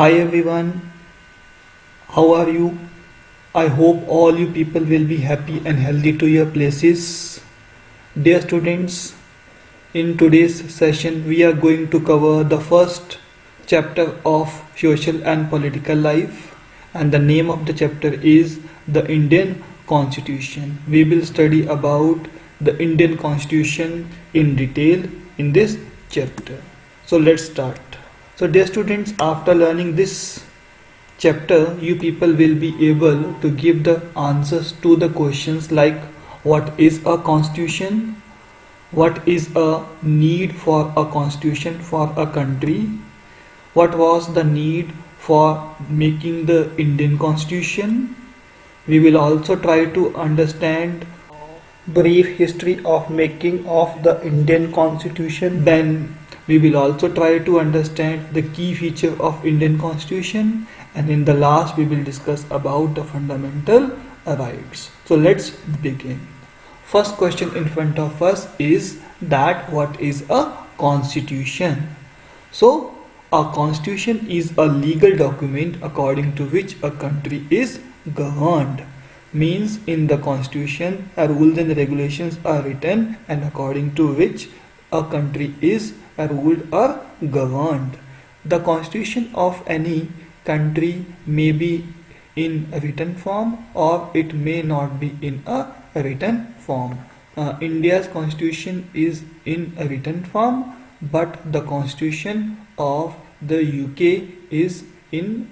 Hi everyone, how are you? I hope all you people will be happy and healthy to your places. Dear students, in today's session we are going to cover the first chapter of social and political life, and the name of the chapter is the Indian Constitution. We will study about the Indian Constitution in detail in this chapter. So let's start. So dear students, after learning this chapter, you people will be able to give the answers to the questions like what is a constitution, what is a need for a constitution for a country, what was the need for making the Indian constitution. We will also try to understand brief history of making of the Indian constitution. Then we will also try to understand the key feature of Indian constitution, and in the last we will discuss about the fundamental rights. So let's begin. First question in front of us is that what is a constitution? So a constitution is a legal document according to which a country is governed. Means in the constitution rules and regulations are written, and according to which a country is ruled or governed. The constitution of any country may be in a written form or it may not be in a written form. India's constitution is in a written form, but the constitution of the UK is in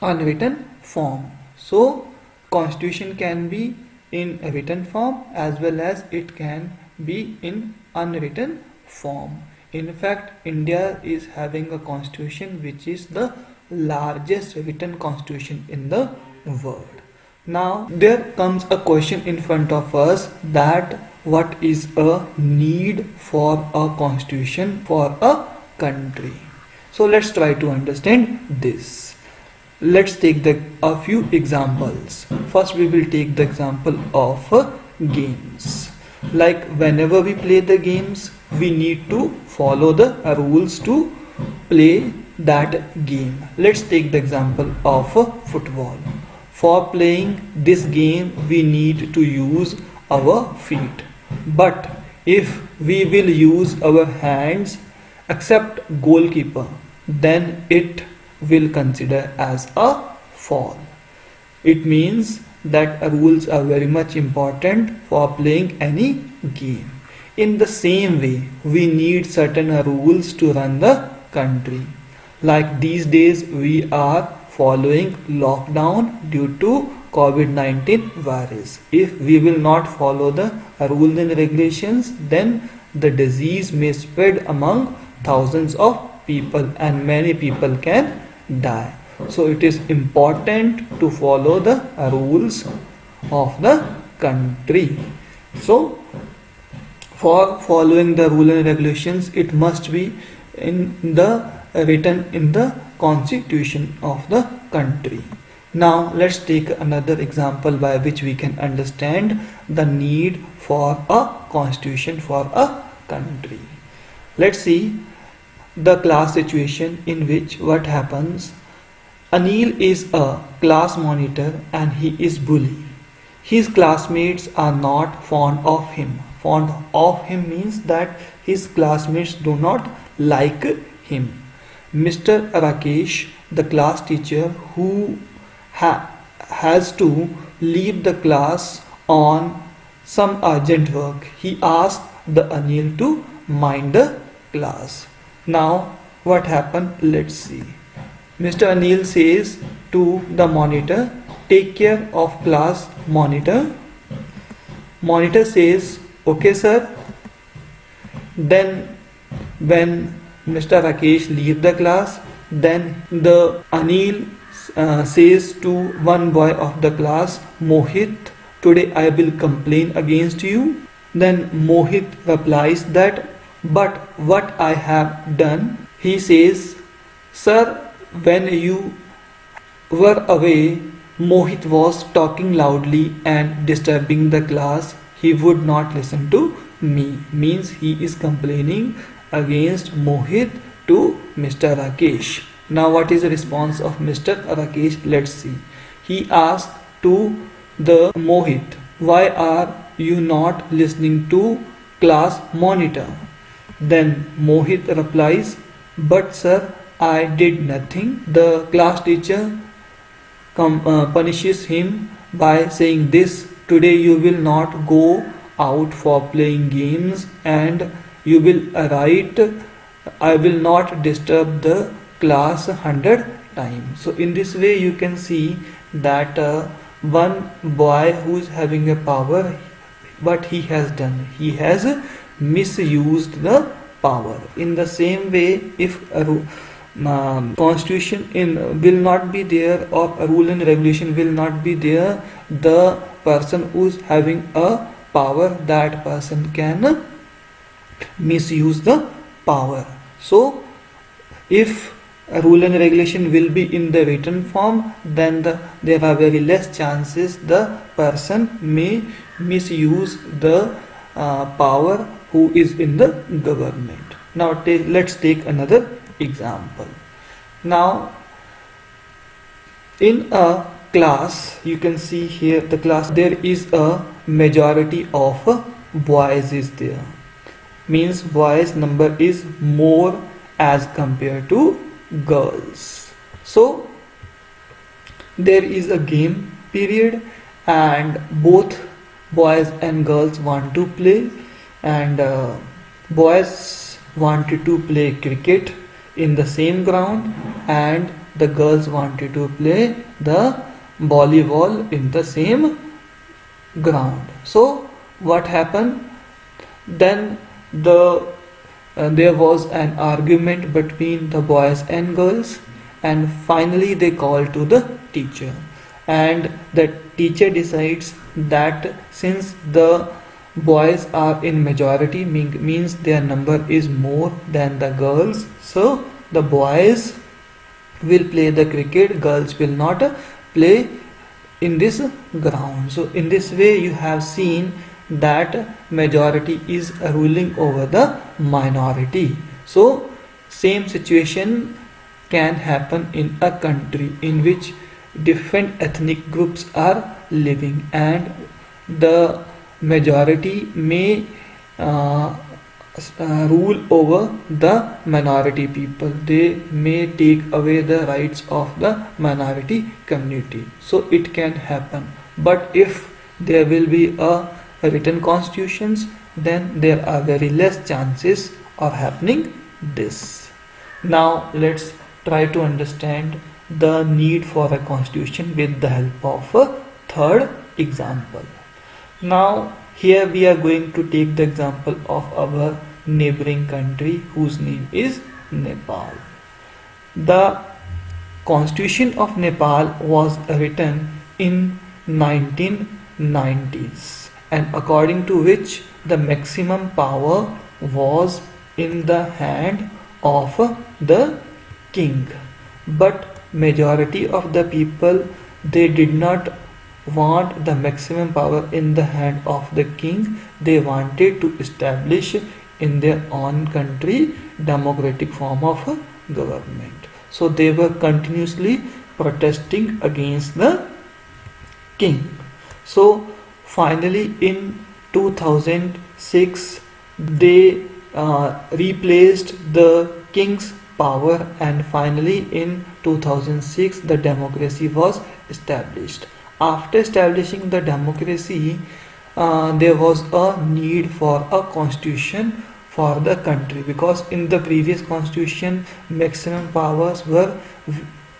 unwritten form. So constitution can be in a written form as well as it can be in unwritten form. In fact, India is having a constitution which is the largest written constitution in the world. Now there comes a question in front of us that what is a need for a constitution for a country. So let's try to understand this. Let's take a few examples. First we will take the example of games. Like whenever we play the games, we need to follow the rules to play that game. Let's take the example of football. For playing this game, we need to use our feet. But if we will use our hands except goalkeeper, then it will consider as a foul. It means that rules are very much important for playing any game. In the same way, we need certain rules to run the country. Like these days we are following lockdown due to COVID-19 virus. If we will not follow the rules and regulations, then the disease may spread among thousands of people and many people can die. So it is important to follow the rules of the country. So for following the rules and regulations, it must be written in the constitution of the country. Now let's take another example by which we can understand the need for a constitution for a country. Let's see the class situation in which what happens. Anil is a class monitor and he is bully. His classmates are not fond of him. Fond of him means that his classmates do not like him. Mr. Rakesh, the class teacher who has to leave the class on some urgent work, he asked the Anil to mind the class. Now what happened? Let's see. Mr. Anil says to the monitor, take care of class, monitor. Monitor says, okay sir. Then when Mr. Rakesh leaves the class, then the Anil says to one boy of the class, Mohit, today I will complain against you. Then Mohit replies that, but what I have done? He says, sir, when you were away, Mohit was talking loudly and disturbing the class. He would not listen to me. Means he is complaining against Mohit to Mr. Rakesh. Now what is the response of Mr. Rakesh? Let's see. He asked to the Mohit, why are you not listening to class monitor? Then Mohit replies, but sir, I did nothing. The class teacher punishes him by saying this: today you will not go out for playing games and you will write, I will not disturb the class 100 times. So in this way you can see that one boy who is having a power, what he has done, he has misused the power. In the same way, if a constitution will not be there or a rule and regulation will not be there, the person who is having a power, that person can misuse the power. So if a rule and regulation will be in the written form, then there are very less chances the person may misuse the power who is in the government. Now let's take another example. Now in a class, you can see here the class, there is a majority of boys is there, means boys number is more as compared to girls. So there is a game period and both boys and girls want to play, and boys wanted to play cricket in the same ground and the girls wanted to play the volleyball in the same ground. So what happened then? There was an argument between the boys and girls, and finally they called to the teacher, and the teacher decides that since the boys are in majority, means their number is more than the girls, so the boys will play the cricket, girls will not play in this ground. So in this way you have seen that majority is ruling over the minority. So same situation can happen in a country in which different ethnic groups are living, and the majority may rule over the minority people. They may take away the rights of the minority community. So it can happen. But if there will be a written constitutions, then there are very less chances of happening this. Now let's try to understand the need for a constitution with the help of a third example. Now here we are going to take the example of our neighboring country whose name is Nepal. The constitution of Nepal was written in 1990s, and according to which the maximum power was in the hand of the king. But majority of the people, they did not want the maximum power in the hand of the king. They wanted to establish in their own country democratic form of government. So they were continuously protesting against the king. So finally in 2006 they replaced the king's power, and finally in 2006 the democracy was established. After establishing the democracy, there was a need for a constitution for the country, because in the previous constitution maximum powers were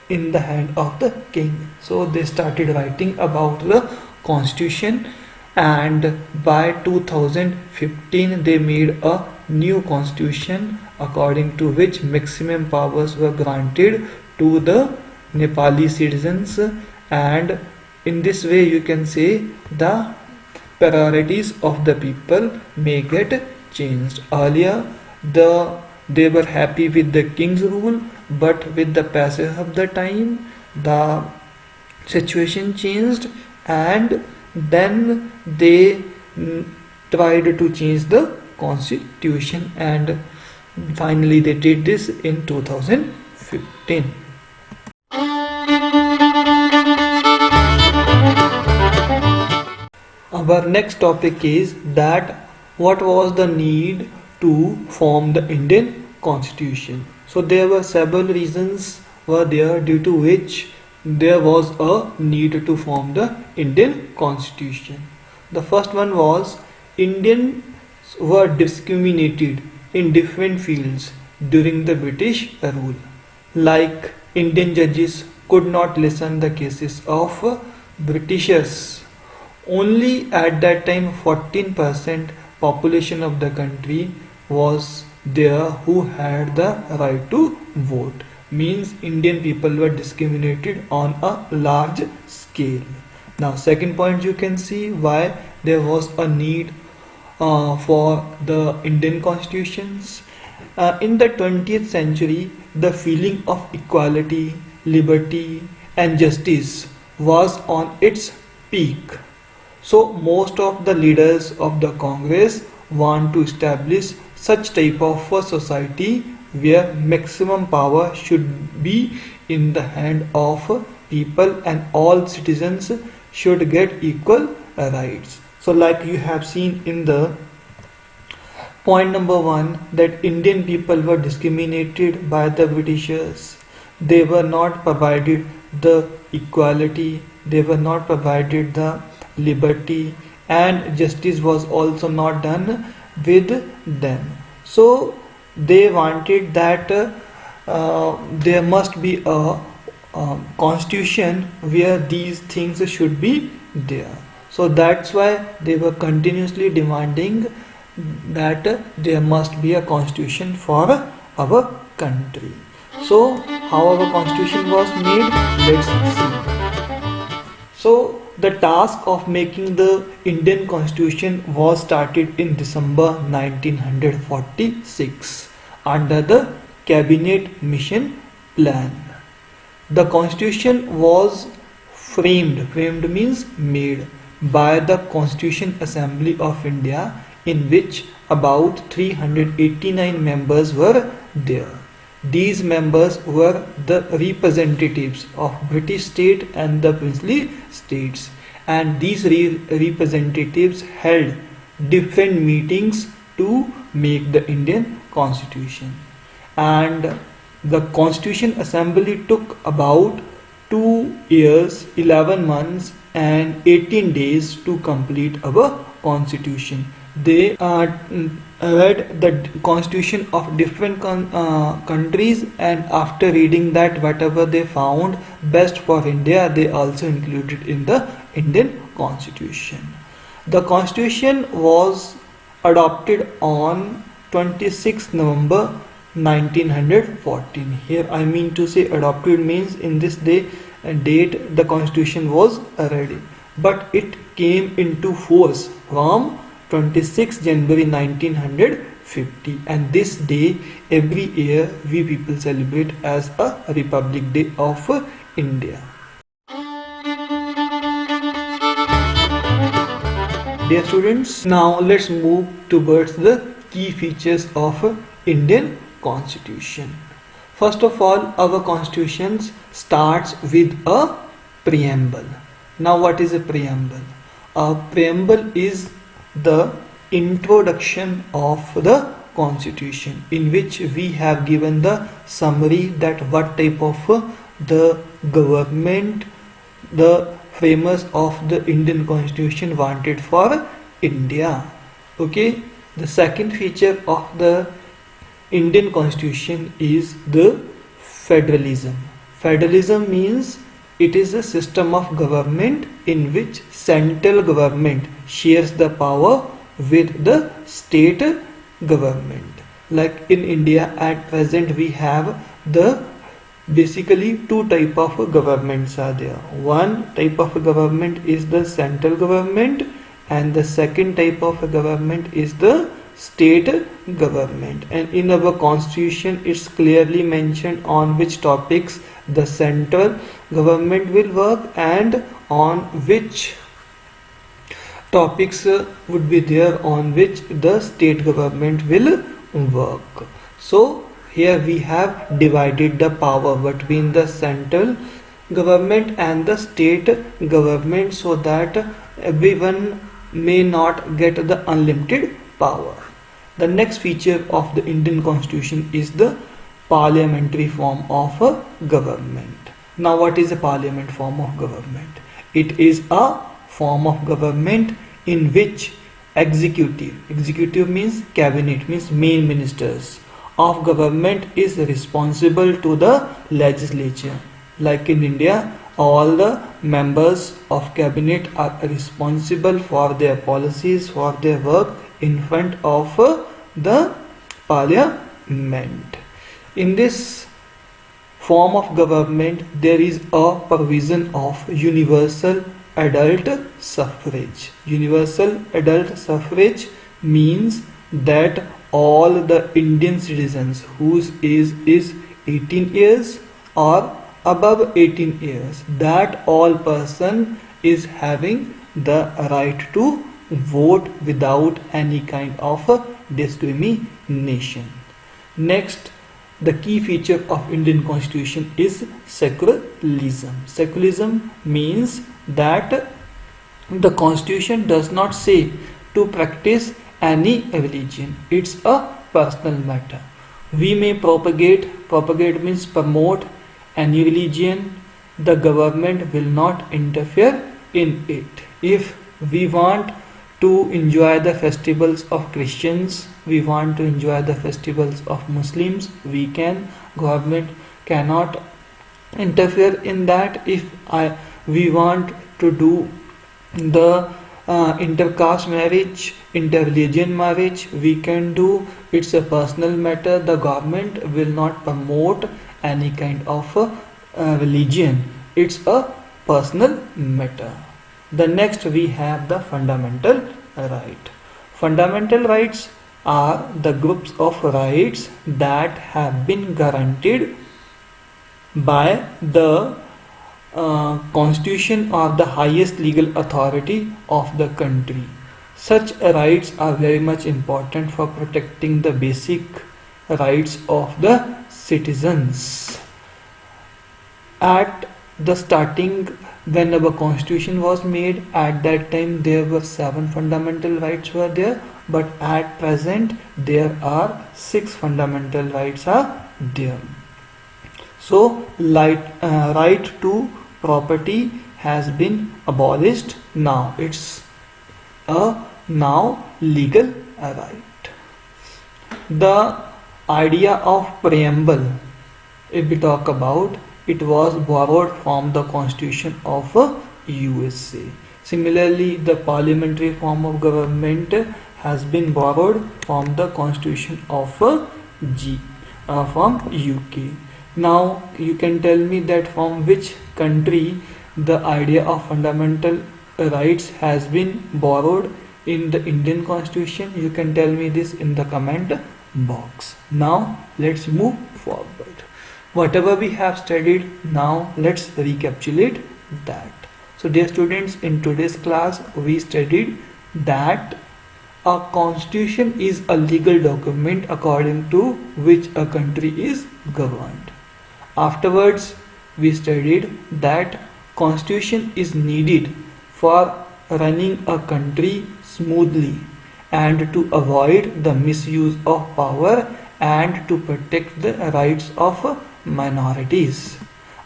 in the hand of the king. So they started writing about the constitution, and by 2015 they made a new constitution according to which maximum powers were granted to the Nepali citizens, and in this way you can say the priorities of the people may get changed. Earlier they were happy with the king's rule, but with the passage of the time the situation changed, and then they tried to change the constitution, and finally they did this in 2015. our next topic is that what was the need to form the Indian Constitution. So there were several reasons were there due to which there was a need to form the Indian Constitution. The first one was Indians were discriminated in different fields during the British rule. Like Indian judges could not listen the cases of Britishers. Only at that time 14% population of the country was there who had the right to vote. Means Indian people were discriminated on a large scale. Now second point, you can see why there was a need for the Indian constitutions. In the 20th century, the feeling of equality, liberty and justice was on its peak. So most of the leaders of the Congress want to establish such type of a society where maximum power should be in the hand of people and all citizens should get equal rights. So like you have seen in the point number 1, that Indian people were discriminated by the Britishers. They were not provided the equality, they were not provided the liberty, and justice was also not done with them. So they wanted that there must be a constitution where these things should be there. So that's why they were continuously demanding that there must be a constitution for our country. So how our constitution was made, let's see. So the task of making the Indian constitution was started in December 1946 under the cabinet mission plan. The constitution was framed means made, by the Constitution Assembly of India, in which about 389 members were there. These members were the representatives of British state and the princely states, and these representatives held different meetings to make the Indian Constitution. And the Constitution Assembly took about 2 years, 11 months and 18 days to complete our constitution. They read the constitution of different countries, and after reading that, whatever they found best for India, they also included in the Indian constitution. The constitution was adopted on 26 November 1914. Here I mean to say adopted means in this day date the constitution was ready, but it came into force from 26 January 1950, and this day every year we people celebrate as a Republic Day of India. Dear students, now let's move towards the key features of Indian Constitution. First of all, our constitution starts with a preamble. Now what is a preamble? A preamble is the introduction of the constitution, in which we have given the summary that what type of the government the framers of the Indian constitution wanted for India. Okay, the second feature of the Indian constitution is the federalism. Federalism means it is a system of government in which central government shares the power with the state government. Like in India at present we have the basically two type of governments are there. One type of government is the central government, and the second type of government is the state government. And in our constitution it's clearly mentioned on which topics the central government will work and on which topics would be there on which the state government will work. So here we have divided the power between the central government and the state government, so that everyone may not get the unlimited power. The next feature of the Indian Constitution is the parliamentary form of a government. Now, what is a parliament form of government? It is a form of government in which executive means cabinet, means main ministers of government is responsible to the legislature. Like in India, all the members of cabinet are responsible for their policies, for their work in front of the parliament. In this form of government, there is a provision of universal adult suffrage. Universal adult suffrage means that all the Indian citizens whose age is 18 years or above 18 years, that all person is having the right to vote without any kind of discrimination. Next, the key feature of Indian Constitution is secularism. Secularism means that the Constitution does not say to practice any religion. It's a personal matter. We may propagate means promote any religion. The government will not interfere in it. If we want to enjoy the festivals of Christians, we want to enjoy the festivals of Muslims, we can. Government cannot interfere in that. If we want to do the intercaste marriage, interreligion marriage, we can do. It's a personal matter. The government will not promote any kind of religion. It's a personal matter. The next we have the fundamental right. Fundamental rights are the groups of rights that have been guaranteed by the constitution or the highest legal authority of the country. Such rights are very much important for protecting the basic rights of the citizens. At the starting, when our constitution was made, at that time there were 7 fundamental rights were there, but at present there are 6 fundamental rights are there. So right to property has been abolished. Now it's a now legal right. The idea of preamble, if we talk about, it was borrowed from the Constitution of USA. Similarly, the parliamentary form of government has been borrowed from the Constitution of from UK. Now you can tell me that from which country the idea of fundamental rights has been borrowed in the Indian Constitution. You can tell me this in the comment box. Now let's move forward. Whatever we have studied, now let's recapitulate that. So dear students, in today's class we studied that a constitution is a legal document according to which a country is governed. Afterwards we studied that constitution is needed for running a country smoothly and to avoid the misuse of power and to protect the rights of minorities.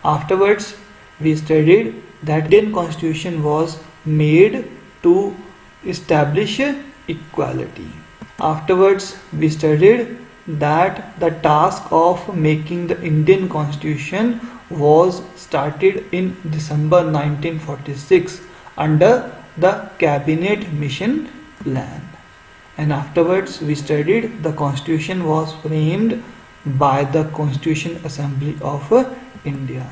Afterwards we studied that Indian Constitution was made to establish equality. Afterwards we studied that the task of making the Indian Constitution was started in December 1946 under the Cabinet Mission Plan. And afterwards we studied the Constitution was framed by the Constitution Assembly of India.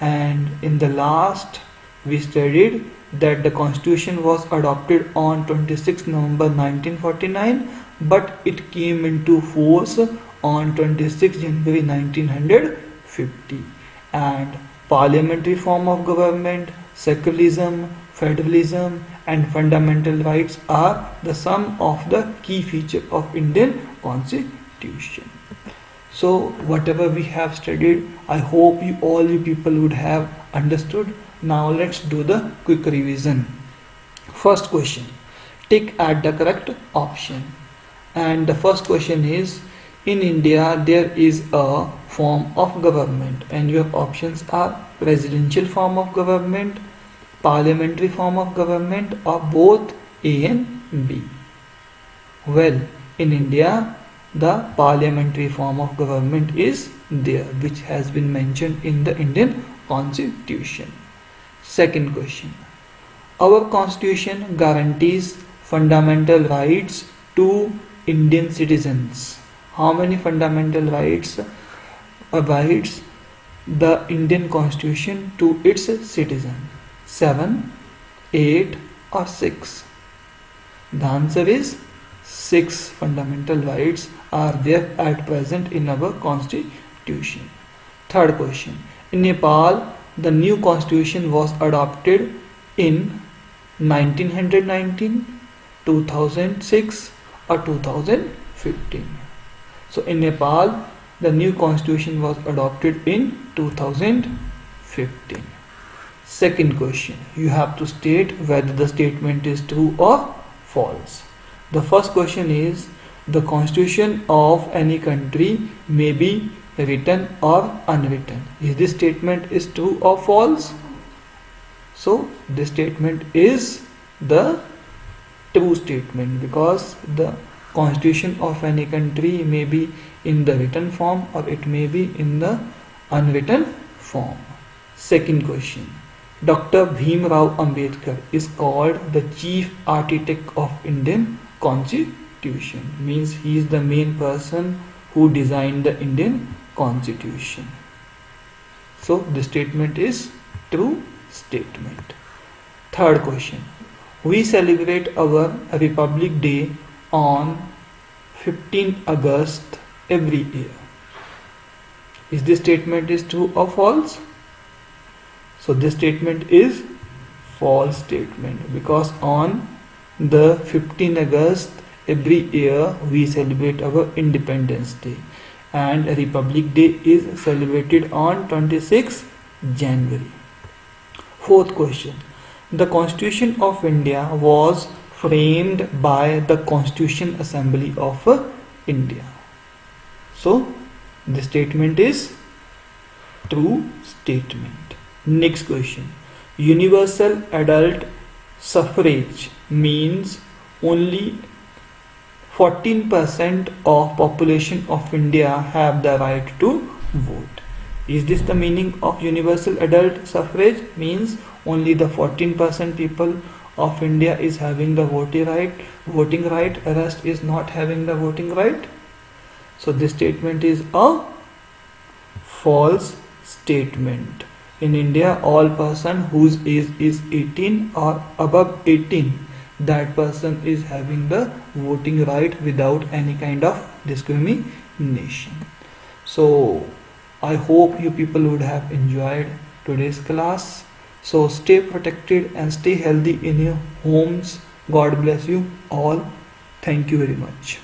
And in the last we studied that the Constitution was adopted on 26 November 1949, but it came into force on 26 January 1950. And parliamentary form of government, secularism, federalism and fundamental rights are the sum of the key feature of Indian Constitution. So whatever we have studied, I hope all you people would have understood. Now let's do the quick revision. First question: tick at the correct option. And the first question is, in India there is a form of government, and your options are presidential form of government, parliamentary form of government, or both A and B. Well, in India the parliamentary form of government is there, which has been mentioned in the Indian Constitution. Second question, our Constitution guarantees fundamental rights to Indian citizens. How many fundamental rights provides the Indian Constitution to its citizens? 7, 8 or 6? The answer is 6 fundamental rights are there at present in our Constitution. Third question, in Nepal the new Constitution was adopted in 1919, 2006 or 2015. So in Nepal the new constitution was adopted in 2015. Second question, you have to state whether the statement is true or false. The first question is, the constitution of any country may be written or unwritten. Is this statement is true or false? So this statement is the true statement, because the constitution of any country may be in the written form or it may be in the unwritten form. Second question, Dr. Bhim Rao Ambedkar is called the chief architect of Indian Constitution, means he is the main person who designed the Indian Constitution. So this statement is true statement. Third question, we celebrate our Republic Day on 15 August every year. Is this statement is true or false? So this statement is false statement, because on the 15 August every year we celebrate our Independence Day, and Republic Day is celebrated on 26 January. Fourth question, the Constitution of India was framed by the Constitution Assembly of India. So this statement is true statement. Next question, universal adult suffrage means only 14% of population of India have the right to vote. Is this the meaning of universal adult suffrage? Means only the 14% people of India is having the voting right, rest is not having the voting right. So this statement is a false statement. In India, all person whose age is 18 or above 18, that person is having the voting right without any kind of discrimination. So I hope you people would have enjoyed today's class. So stay protected and stay healthy in your homes. God bless you all. Thank you very much.